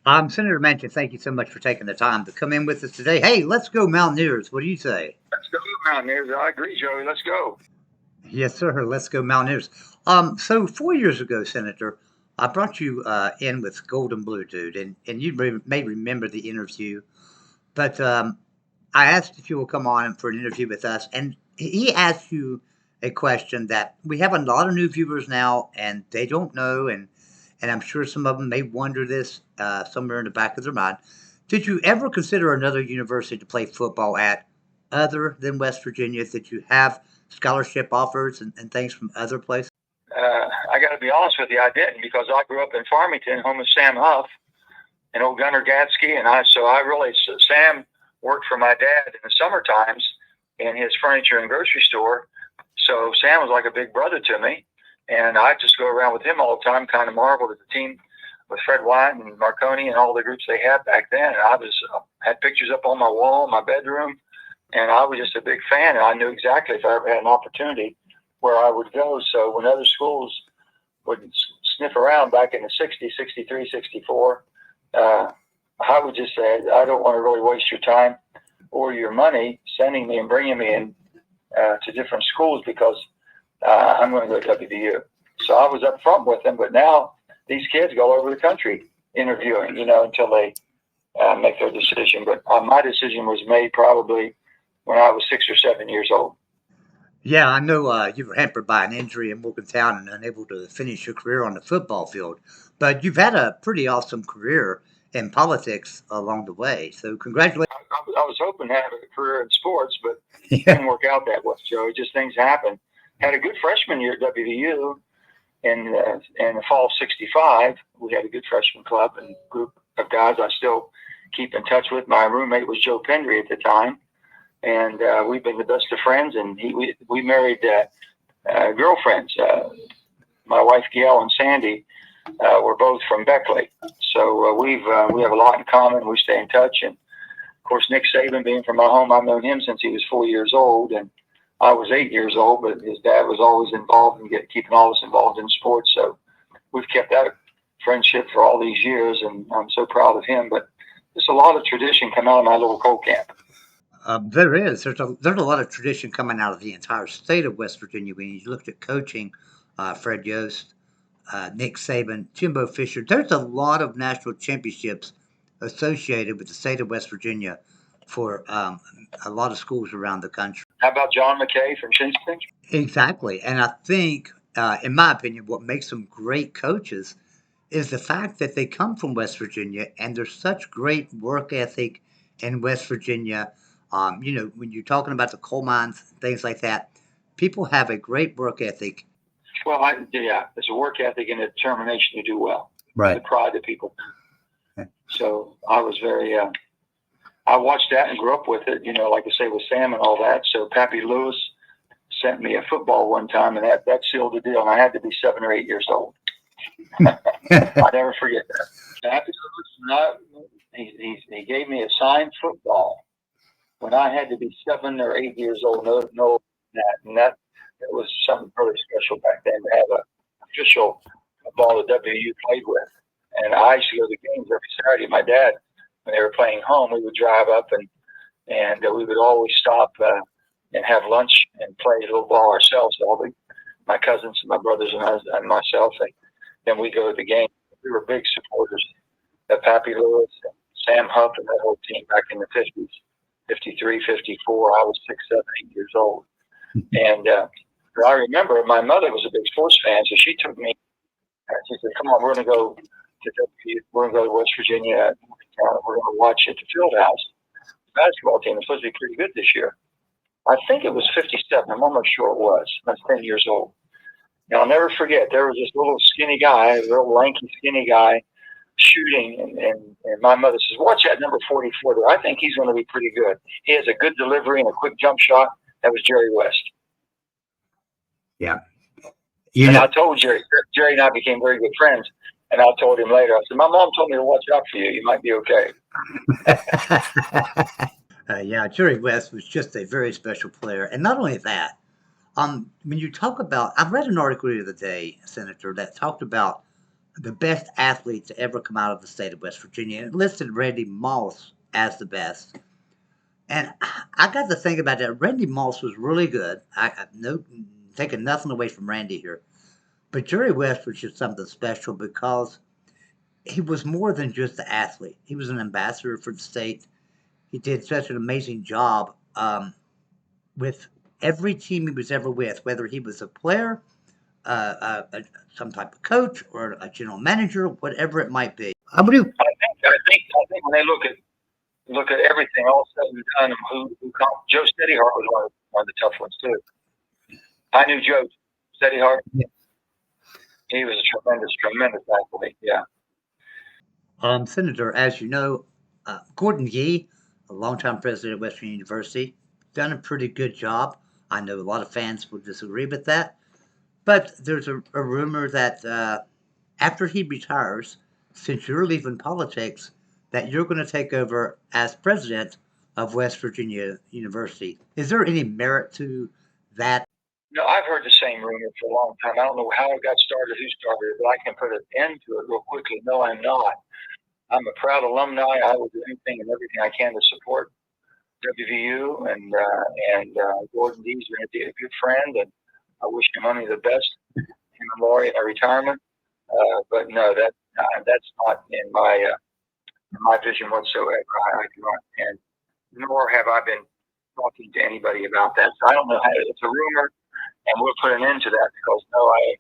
Senator Manchin, thank you so much for taking the time to come in with us today. Hey, let's go Mountaineers. What do you say? Let's go, Mountaineers. I agree, Joey. Let's go. Yes, sir. Let's go Mountaineers. So 4 years ago, Senator, I brought you in with Golden Blue Dude, and you may remember the interview. But I asked if you will come on for an interview with us, and he asked you a question that we have a lot of new viewers now, and they don't know, and I'm sure some of them may wonder this somewhere in the back of their mind. Did you ever consider another university to play football at other than West Virginia? Did you have scholarship offers and things from other places? I got to be honest with you, I didn't, because I grew up in Farmington, home of Sam Huff and old Gunnar Gadsky, and Sam worked for my dad in the summer times in his furniture and grocery store. So Sam was like a big brother to me, and I just go around with him all the time, kind of marveled at the team with Fred White and Marconi and all the groups they had back then. And I had pictures up on my wall in my bedroom, and I was just a big fan, and I knew exactly if I ever had an opportunity where I would go. So when other schools would sniff around back in the 60s, 63, 64, I would just say, I don't want to really waste your time or your money sending me and bringing me in to different schools, because I'm going to go to WVU. So I was up front with them, but now these kids go all over the country interviewing, until they make their decision. But my decision was made probably when I was 6 or 7 years old. Yeah, I know you were hampered by an injury in Morgantown and unable to finish your career on the football field, but you've had a pretty awesome career in politics along the way. So congratulations. I was hoping to have a career in sports, but Yeah. it didn't work out that way, Joe. Just things happen. Had a good freshman year at WVU in the fall of '65. We had a good freshman club and group of guys I still keep in touch with. My roommate was Joe Pendry at the time, and we've been the best of friends. And we married girlfriends. My wife Gail and Sandy were both from Beckley, so we have a lot in common. We stay in touch, and of course Nick Saban, being from my home, I've known him since he was 4 years old, and I was 8 years old. But his dad was always involved in keeping all of us involved in sports, so we've kept that friendship for all these years, and I'm so proud of him. But there's a lot of tradition come out of my little coal camp. There is. There's a lot of tradition coming out of the entire state of West Virginia. When you looked at coaching, Fred Yost, Nick Saban, Jimbo Fisher, there's a lot of national championships associated with the state of West Virginia for a lot of schools around the country. How about John McKay from Shinston? Exactly. And I think, in my opinion, what makes them great coaches is the fact that they come from West Virginia and there's such great work ethic in West Virginia. When you're talking about the coal mines, things like that, people have a great work ethic. Well, there's a work ethic and a determination to do well. Right. The pride that people do. So I was very, I watched that and grew up with it, like I say, with Sam and all that. So Pappy Lewis sent me a football one time, and that sealed the deal. And I had to be 7 or 8 years old. I never forget that. Pappy Lewis, he gave me a signed football when I had to be 7 or 8 years old. No, that it was something really special back then to have an official ball that WVU played with. And I used to go to the games every Saturday. My dad, when they were playing home, we would drive up and we would always stop and have lunch and play a little ball ourselves. My cousins and my brothers and myself. And then we go to the game. We were big supporters of Pappy Lewis and Sam Huff and that whole team back in the 50s, 53, 54. I was 6, 7, 8 years old. And I remember my mother was a big sports fan, so she took me. She said, "Come on, we're going to go to West Virginia. We're going to watch at the field house. The basketball team is supposed to be pretty good this year." I think it was 57. I'm almost sure it was. I was 10 years old. And I'll never forget, there was this little skinny guy, a little lanky skinny guy, shooting, and my mother says, "Watch that number 44 there. I think he's going to be pretty good. He has a good delivery and a quick jump shot." That was Jerry West. Yeah. And I told Jerry and I became very good friends. And I told him later, I said, "My mom told me to watch out for you. You might be okay." Yeah, Jerry West was just a very special player. And not only that, when you talk about, I read an article the other day, Senator, that talked about the best athlete to ever come out of the state of West Virginia, and it listed Randy Moss as the best. And I got to think about that. Randy Moss was really good. I no taking nothing away from Randy here, but Jerry West was just something special because he was more than just an athlete. He was an ambassador for the state. He did such an amazing job with every team he was ever with, whether he was a player, some type of coach, or a general manager, whatever it might be. I think when they look at everything all said and done, Joe Steadyheart was one of the tough ones too. I knew Joe Steadyheart. Yeah. He was a tremendous athlete. Yeah. Senator, as you know, Gordon Yee, a longtime president of West Virginia University, done a pretty good job. I know a lot of fans will disagree with that, but there's a rumor that after he retires, since you're leaving politics, that you're going to take over as president of West Virginia University. Is there any merit to that? No, I've heard the same rumor for a long time. I don't know how it got started, who started it, but I can put an end to it real quickly. No, I'm not. I'm a proud alumni. I will do anything and everything I can to support WVU, and Gordon Dee's going to be a good friend, and I wish him only the best, him and Lori, in their retirement. But no, that's not in my vision whatsoever. I cannot, and nor have I been talking to anybody about that. So I don't know how it's a rumor, and we'll put an end to that because no, I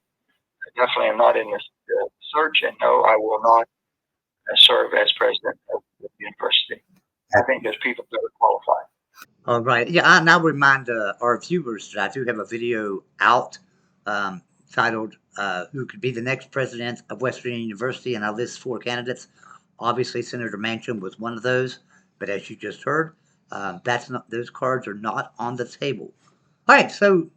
definitely am not in this search, and no, I will not serve as president of the university. I think there's people that are qualified. All right. Yeah, and I'll remind our viewers that I do have a video out titled Who Could Be the Next President of West Virginia University, and I list 4 candidates. Obviously, Senator Manchin was one of those, but as you just heard, those cards are not on the table. All right, so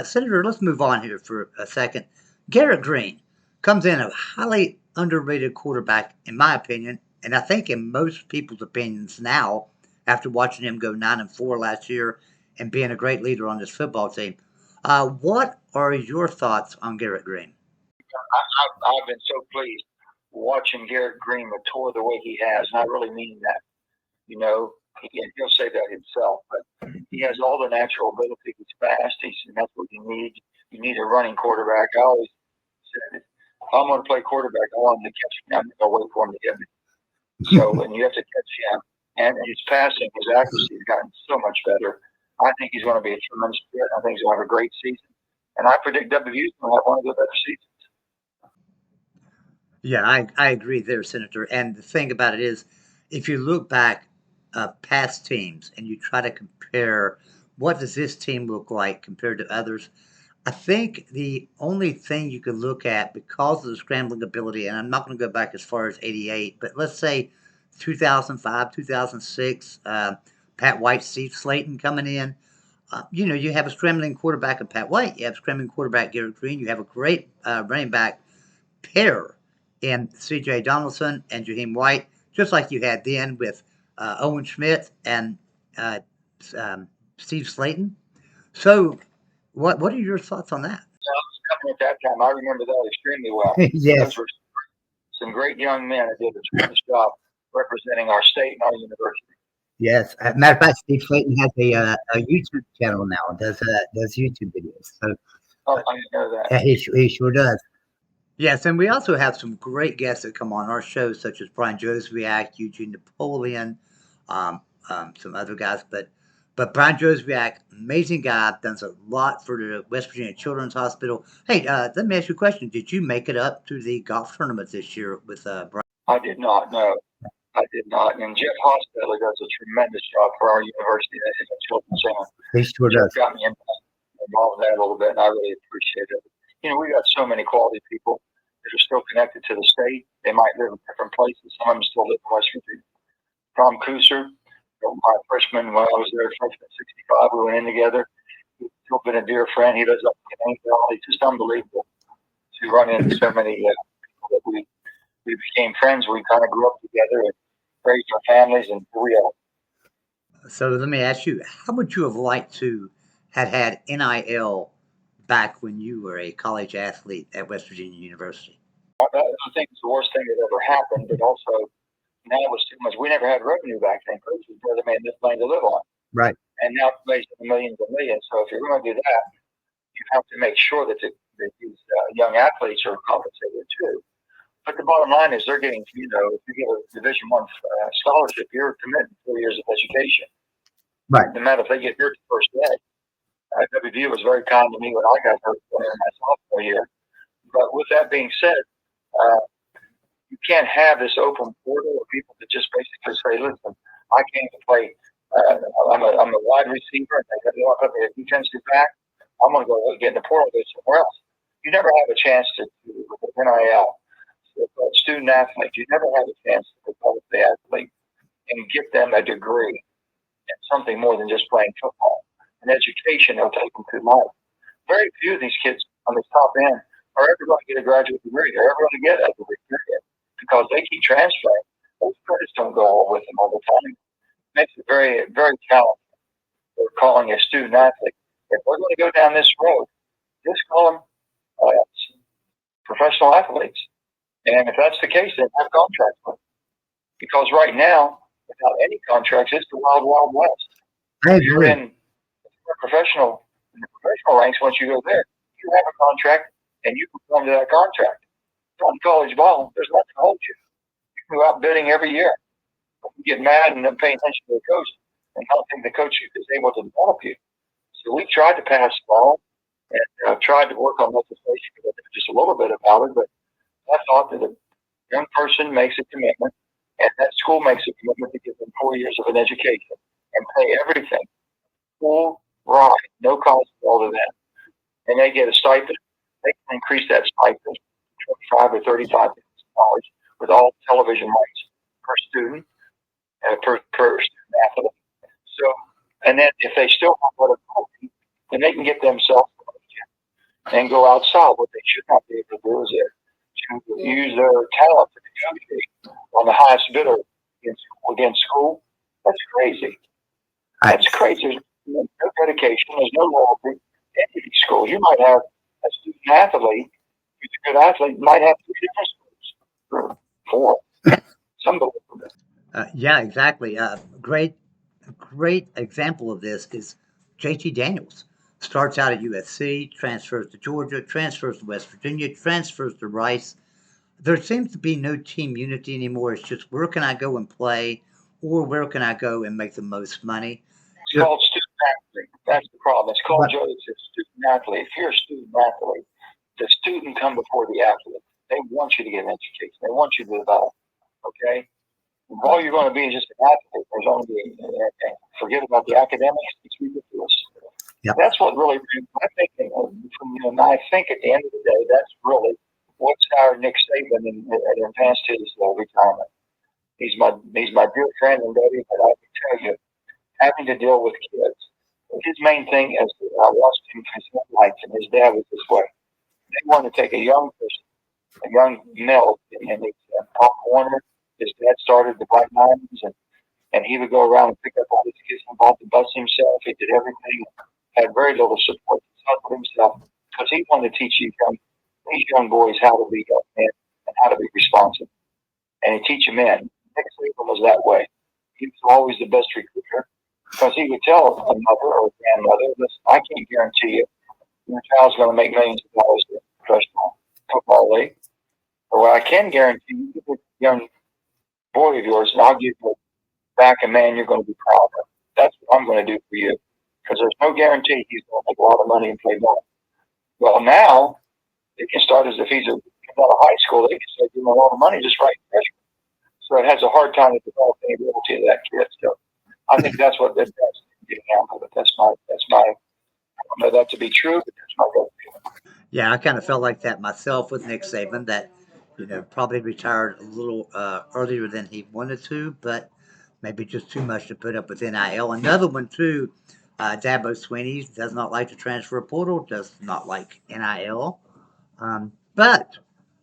Senator, let's move on here for a second. Garrett Green comes in a highly underrated quarterback, in my opinion, and I think in most people's opinions now, after watching him go 9-4 last year and being a great leader on this football team. What are your thoughts on Garrett Green? I've been so pleased watching Garrett Green mature the way he has, and I really mean that. You know, he'll say that himself, but he has all the natural ability. He's fast, and that's what you need. You need a running quarterback. I always said, if I'm going to play quarterback, I want him to catch me. I'm going to wait for him to get me. So, and you have to catch him. And his passing, his accuracy has gotten so much better. I think he's going to be a tremendous fit. I think he's going to have a great season. And I predict WVU is going to have one of the better seasons. Yeah, I agree there, Senator. And the thing about it is, if you look back past teams and you try to compare what does this team look like compared to others, I think the only thing you could look at because of the scrambling ability, and I'm not going to go back as far as 88, but let's say 2005, 2006, Pat White, Steve Slayton coming in. You have a scrambling quarterback in Pat White. You have a scrambling quarterback, Garrett Green. You have a great running back pair in C.J. Donaldson and Jaheim White, just like you had then with Owen Schmidt and Steve Slayton. So, what are your thoughts on that? I was coming at that time. I remember that extremely well. Yes. Those were some great young men that did a tremendous job representing our state and our university. Yes. As a matter of fact, Steve Slayton has a YouTube channel now. Does YouTube videos. So, I didn't know that. He sure does. Yes, and we also have some great guests that come on our show, such as Brian Joswiak, Eugene Napoleon, some other guys. But Brian Joswiak, amazing guy, done a lot for the West Virginia Children's Hospital. Hey, let me ask you a question. Did you make it up to the golf tournament this year with Brian? I did not, no. I did not. And Jeff Hospital does a tremendous job for our university at the Children's Center. He sure does. Got me involved in that a little bit, and I really appreciate it. We got so many quality people that are still connected to the state. They might live in different places. Some of them still live in West Virginia. Tom Kuser, my freshman, when I was there, freshman 65, we went in together. He's still been a dear friend. He lives up in Canada. It's just unbelievable to run into so many people that we became friends. We kind of grew up together and raised our families, and here we are. So let me ask you, how would you have liked to have had NIL back when you were a college athlete at West Virginia University? I think it's the worst thing that ever happened, but also now it was too much. We never had revenue back then. Coaches barely made enough money to live on. Right. And now it's raising millions and millions. So if you're going to do that, you have to make sure that these young athletes are compensated too. But the bottom line is they're getting, if you get a Division I scholarship, you're committed to 4 years of education. Right. No matter if they get hurt the first day. WVU was very kind to me when I got hurt in my sophomore year. But with that being said, you can't have this open portal of people that just basically say, listen, I came to play. I'm a wide receiver, and they got me a defensive back. I'm going to go get in the portal and go somewhere else. You never have a chance to, with the NIL, student athlete, you never have a chance to develop the athlete and give them a degree in something more than just playing football. An education they'll take them through life. Very few of these kids on the top end are ever going to get a graduate degree. They're ever going to get a degree because they keep transferring. Those credits don't go all with them all the time. It makes it very, very challenging. They're calling a student athlete. If we're going to go down this road, just call them professional athletes. And if that's the case, then have contracts with them. Because right now, without any contracts, it's the wild, wild west. I If you're agree. in the professional ranks, once you go there, you have a contract and you perform to that contract. On college ball, there's nothing to hold you. You can go out bidding every year. You get mad and then pay attention to the coach and not think the coach is able to develop you. So we tried to pass the ball and tried to work on legislation just a little bit about it, but I thought that a young person makes a commitment and that school makes a commitment to give them 4 years of an education and pay everything. Full ride, no cost at all to them. And they get a stipend. They can increase that stipend to $25 or $35 with all television rights per student, per student athlete. So, and then if they still have what a then they can get themselves and go outside. What they should not be able to do is to use their talent to negotiate on the highest bidder against school. That's crazy. That's crazy. There's no dedication. There's no loyalty in any schools. You might have a student athlete who's a good athlete, might have 3 different schools. 4. Some of them. Yeah, exactly. Great example of this is JT Daniels. Starts out at USC, transfers to Georgia, transfers to West Virginia, transfers to Rice. There seems to be no team unity anymore. It's just where can I go and play, or where can I go and make the most money? It's called student athlete. That's the problem. It's called it's a student athlete. If you're a student athlete, the student come before the athlete. They want you to get an education. They want you to develop. Okay? And all you're going to be is just an athlete. There's only forget about the academics. It's ridiculous. Yep. That's what really I think. I think at the end of the day, that's really what's our Nick Saban advanced his retirement. He's my dear friend and buddy, but I can tell you, having to deal with kids, his main thing is I watched him his life, and his dad was this way. They wanted to take a young person, a young male, and he's Pop Warner. His dad started the Black Diamonds, and he would go around and pick up all these kids and bought the bus himself. He did everything, had very little support himself, because he wanted to teach these young boys how to be young men and how to be responsible. And he'd teach them in. Nick Saban was that way. He was always the best recruiter because he would tell a mother or a grandmother, listen, I can't guarantee you your child's going to make millions of dollars in a professional football league. But what I can guarantee you, a young boy of yours, and I'll give you back a man you're going to be proud of. That's what I'm going to do for you. Because there's no guarantee he's going to make a lot of money and play ball. Well, now, it can start as if he's out of high school. They can start giving him a lot of money just right freshman. So it has a hard time to develop any ability of that kid. So I think that's what that's getting out of it. That's my. I don't know that to be true, but that's my gut feeling. Yeah, I kind of felt like that myself with Nick Saban. That probably retired a little earlier than he wanted to, but maybe just too much to put up with NIL. Another one too. Dabo Swinney does not like the transfer portal. Does not like NIL. But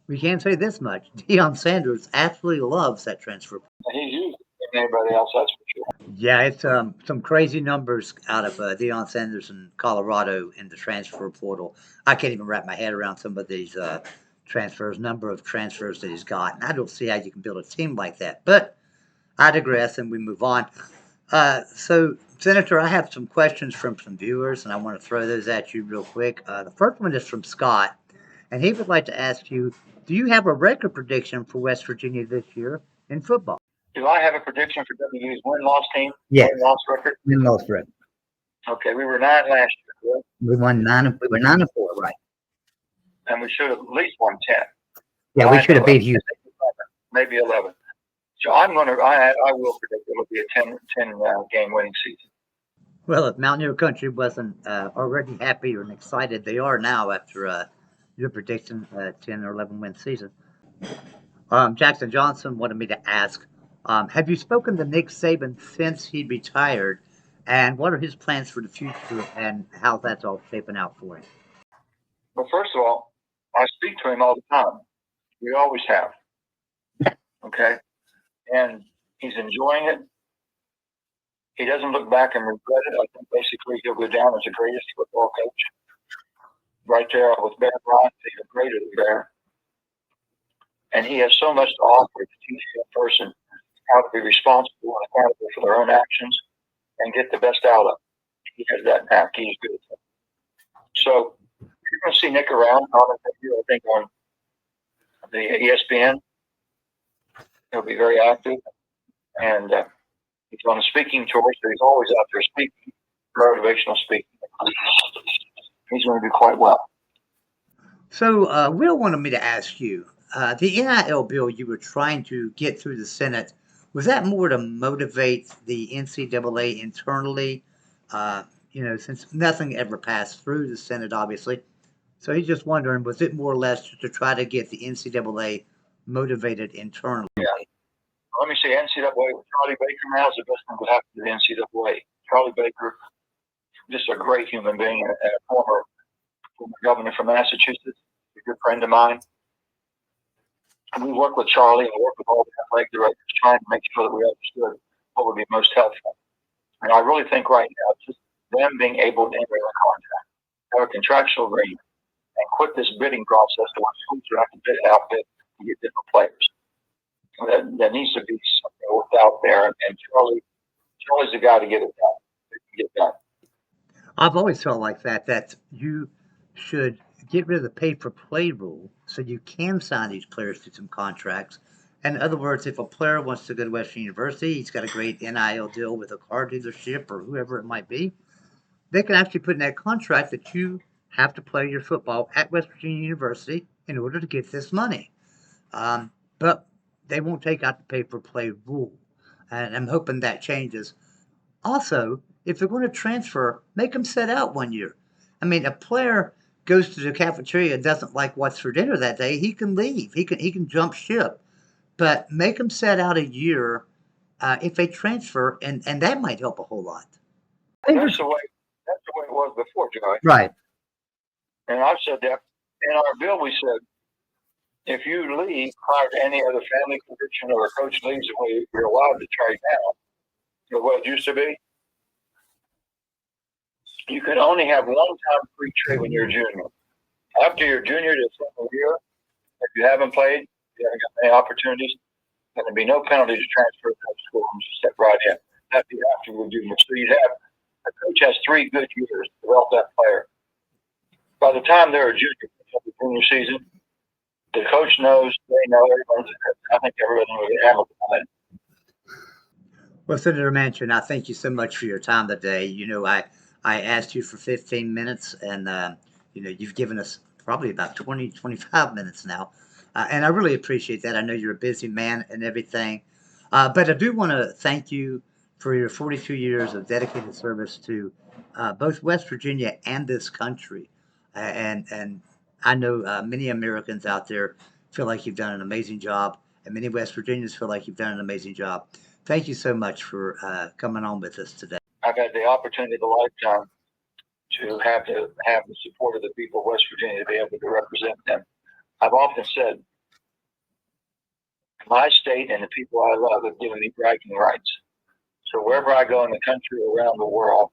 we can say this much: Deion Sanders absolutely loves that transfer. He's used it than anybody else, that's for sure. Yeah, it's some crazy numbers out of Deion Sanders in Colorado in the transfer portal. I can't even wrap my head around some of these transfers, number of transfers that he's got. And I don't see how you can build a team like that. But I digress, and we move on. So, Senator, I have some questions from some viewers, and I want to throw those at you real quick. The first one is from Scott, and he would like to ask you, do you have a record prediction for West Virginia this year in football? Do I have a prediction for WVU's win-loss team? Yes. Win-loss record? Win-loss record. Okay, we were 9 last year, right? We were 9-4, right? And we should have at least won 10. Yeah, we should have beat you. Maybe 11. So I will predict it'll be a 10 game winning season. Well, if Mountaineer Country wasn't already happy or excited, they are now after your prediction, 10 or 11 win season. Jackson Johnson wanted me to ask, have you spoken to Nick Saban since he retired, and what are his plans for the future and how that's all shaping out for him? Well, first of all, I speak to him all the time. We always have. Okay? And he's enjoying it. He doesn't look back and regret it. I think basically he'll go down as the greatest football coach. Right there with Bear Bryant, he's greater than Bear. And he has so much to offer to teach a person how to be responsible and accountable for their own actions and get the best out of it. He has that knack. He's good at it. So you're going to see Nick around, I think, on the ESPN. He'll be very active. And he's on a speaking tour, so he's always out there speaking, motivational speaking. He's going to do quite well. So Will wanted me to ask you, the NIL bill you were trying to get through the Senate, was that more to motivate the NCAA internally? Since nothing ever passed through the Senate, obviously. So he's just wondering, was it more or less to try to get the NCAA motivated internally? Yeah. Let me say NCAA with Charlie Baker now is the best thing that happened to the NCAA. Charlie Baker, just a great human being, and a former governor from Massachusetts, a good friend of mine. And we worked with Charlie and worked with all the athletic directors trying to make sure that we understood what would be most helpful. And I really think right now it's just them being able to enter a contract, have a contractual agreement, and quit this bidding process to where schools are have to bid outbid to get different players. That needs to be something worked out there, and Charlie's the guy to get it done. I've always felt like that you should get rid of the pay-for-play rule so you can sign these players to some contracts. In other words, if a player wants to go to Western University, he's got a great NIL deal with a car dealership or whoever it might be, they can actually put in that contract that you have to play your football at West Virginia University in order to get this money. But they won't take out the pay-for-play rule, and I'm hoping that changes. Also, if they're going to transfer, make them sit out 1 year. I mean, a player goes to the cafeteria and doesn't like what's for dinner that day, he can leave. He can jump ship. But make them sit out a year if they transfer, and that might help a whole lot. That's the way it was before, Joey. Right. And I've said that in our bill. We said if you leave prior to any other family conviction or a coach leaves the way you're allowed to trade now, the way it used to be, you can only have one-time free trade when you're a junior. After your junior to senior year, if you haven't played, you haven't got any opportunities, then there'd be no penalty to transfer to school and just step right in. That'd be after your junior. So you'd have a coach has 3 good years to develop that player. By the time they're a junior, the junior season, the coach knows, they know, I think everybody will be handled by it. Well, Senator Manchin, I thank you so much for your time today. I asked you for 15 minutes, and you've given us probably about 20, 25 minutes now, and I really appreciate that. I know you're a busy man and everything, but I do want to thank you for your 42 years of dedicated service to both West Virginia and this country, and I know many Americans out there feel like you've done an amazing job, and many West Virginians feel like you've done an amazing job. Thank you so much for coming on with us today. I've had the opportunity of a lifetime to have the support of the people of West Virginia to be able to represent them. I've often said, my state and the people I love have given me bragging rights. So wherever I go in the country or around the world,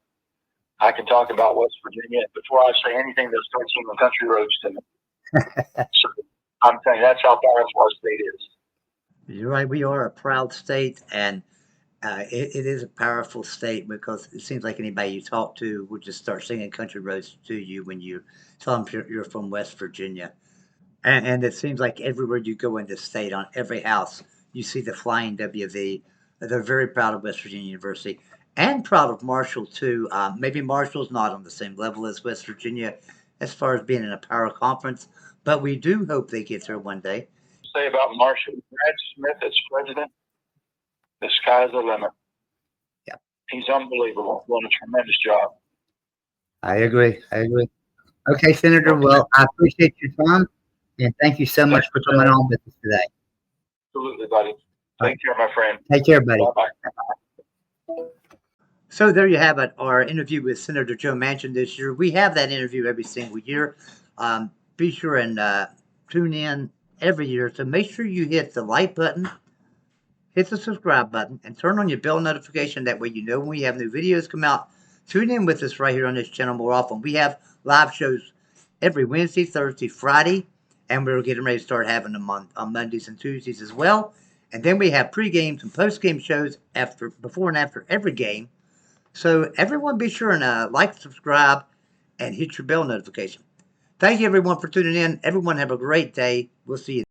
I can talk about West Virginia before I say anything that starts in the country roads to me. So I'm telling you, that's how powerful our state is. You're right. We are a proud state, and it is a powerful state because it seems like anybody you talk to will just start singing country roads to you when you tell them you're from West Virginia. And it seems like everywhere you go in the state, on every house, you see the flying WV. They're very proud of West Virginia University and proud of Marshall, too. Maybe Marshall's not on the same level as West Virginia as far as being in a power conference, but we do hope they get there one day. Say about Marshall, Brad Smith as president, the sky's the limit. Yeah, he's unbelievable. Doing a tremendous job. I agree. I agree. Okay, Senator. Okay. Well, I appreciate your time, and thank you so much for coming on with us today. Absolutely, buddy. Take care, my friend. Take care, buddy. Bye-bye. So there you have it, our interview with Senator Joe Manchin this year. We have that interview every single year. Be sure and tune in every year. So make sure you hit the like button, hit the subscribe button, and turn on your bell notification. That way you know when we have new videos come out. Tune in with us right here on this channel more often. We have live shows every Wednesday, Thursday, Friday, and we're getting ready to start having them on Mondays and Tuesdays as well. And then we have pre-games and post-game shows before and after every game. So everyone be sure and like, subscribe, and hit your bell notification. Thank you, everyone, for tuning in. Everyone have a great day. We'll see you.